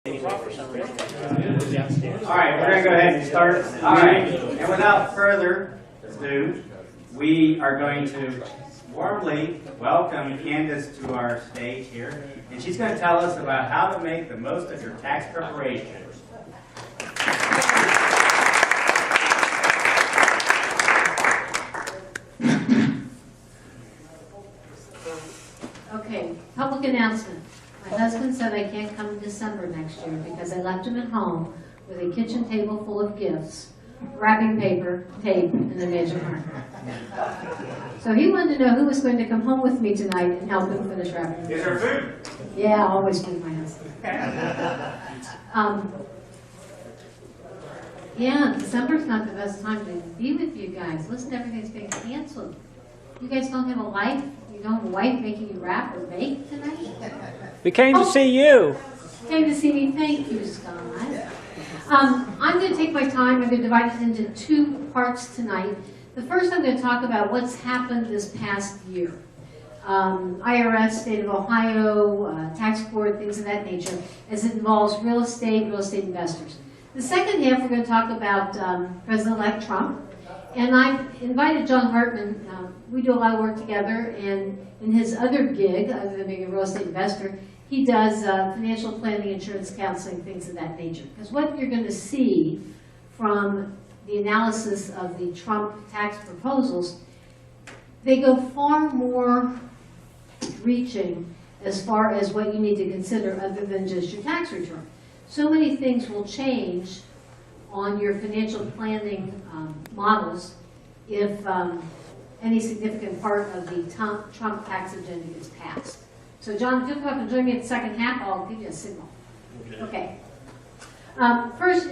Alright, we're going to go ahead and start. Alright, and without further ado, we are going to warmly welcome Candice to our stage here. And she's going to tell us about how to make the most of your tax preparation. Okay, public announcement. My husband said I can't come in December next year because I left him at home with a kitchen table full of gifts, wrapping paper, tape, and a magic marker. So he wanted to know who was going to come home with me tonight and help him finish wrapping. Is there food? Yeah, I always feed my husband. Yeah, December's not the best time to be with you guys. Listen, everything's being canceled. You guys don't have a life? You don't have a wife making you rap or bake tonight? We came to see you. Came to see me. Thank you, Scott. I'm going to take my time. I'm going to divide it into two parts tonight. The first, I'm going to talk about what's happened this past year. IRS, State of Ohio, tax board, things of that nature, as it involves real estate investors. The second half, we're going to talk about President-elect Trump. And I invited John Hartman. We do a lot of work together, and in his other gig, other than being a real estate investor, he does financial planning, insurance counseling, things of that nature. Because what you're going to see from the analysis of the Trump tax proposals, they go far more reaching as far as what you need to consider other than just your tax return. So many things will change on your financial planning models if any significant part of the Trump tax agenda gets passed. So John, if you'll come up and join me in the second half, I'll give you a signal. Okay. The first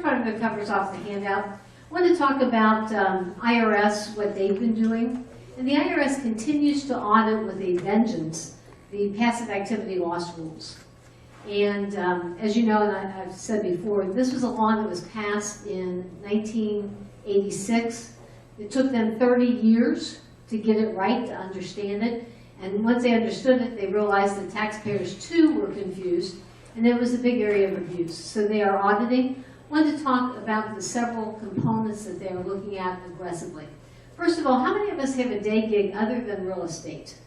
part I'm going to cover is off the handout. I want to talk about IRS, what they've been doing. And the IRS continues to audit with a vengeance the passive activity loss rules. And as you know, and I've said before, this was a law that was passed in 1986. It took them 30 years to get it right, to understand it. And once they understood it, they realized that taxpayers too were confused, and it was a big area of abuse. So they are auditing. I want to talk about the several components that they are looking at aggressively. First of all, how many of us have a day gig other than real estate?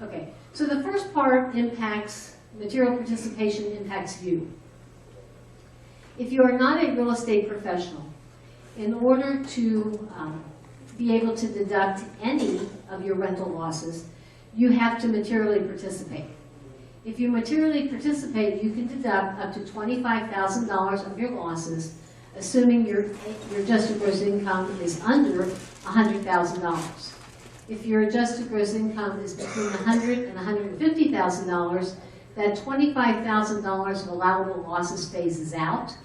Okay, so the first part impacts material participation, impacts you. If you are not a real estate professional, in order to be able to deduct any of your rental losses, you have to materially participate. If you materially participate, you can deduct up to $25,000 of your losses, assuming your adjusted gross income is under $100,000. If your adjusted gross income is between $100,000 and $150,000, that $25,000 of allowable losses phases out.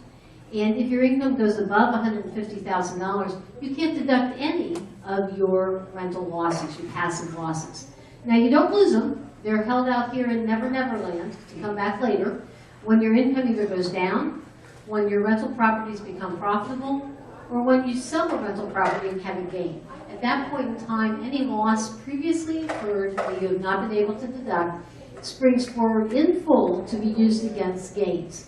And if your income goes above $150,000, you can't deduct any of your rental losses, your passive losses. Now, you don't lose them. They're held out here in Never Never Land to come back later when your income either goes down, when your rental properties become profitable, or when you sell a rental property and have a gain. At that point in time, any loss previously incurred that you have not been able to deduct springs forward in full to be used against gains.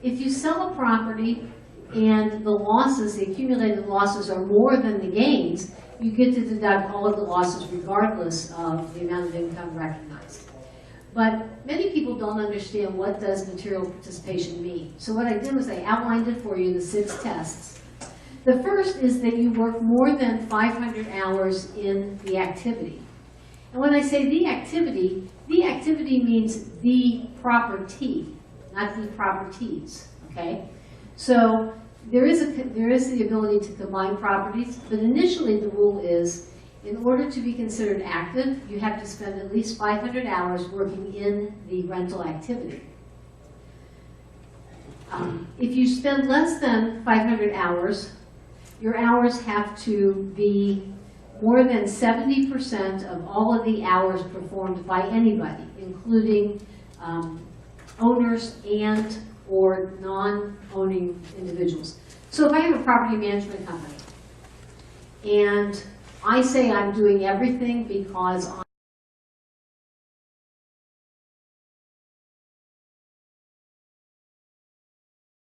If you sell a property and the losses, the accumulated losses, are more than the gains, you get to deduct all of the losses regardless of the amount of income recognized. But many people don't understand what does material participation mean. So what I did was I outlined it for you, the 6 tests. The first is that you work more than 500 hours in the activity. And when I say the activity means the property, not the properties, okay? So there is the ability to combine properties, but initially the rule is, in order to be considered active, you have to spend at least 500 hours working in the rental activity. If you spend less than 500 hours, your hours have to be more than 70% of all of the hours performed by anybody, including owners and or non-owning individuals. So if I have a property management company and I say I'm doing everything because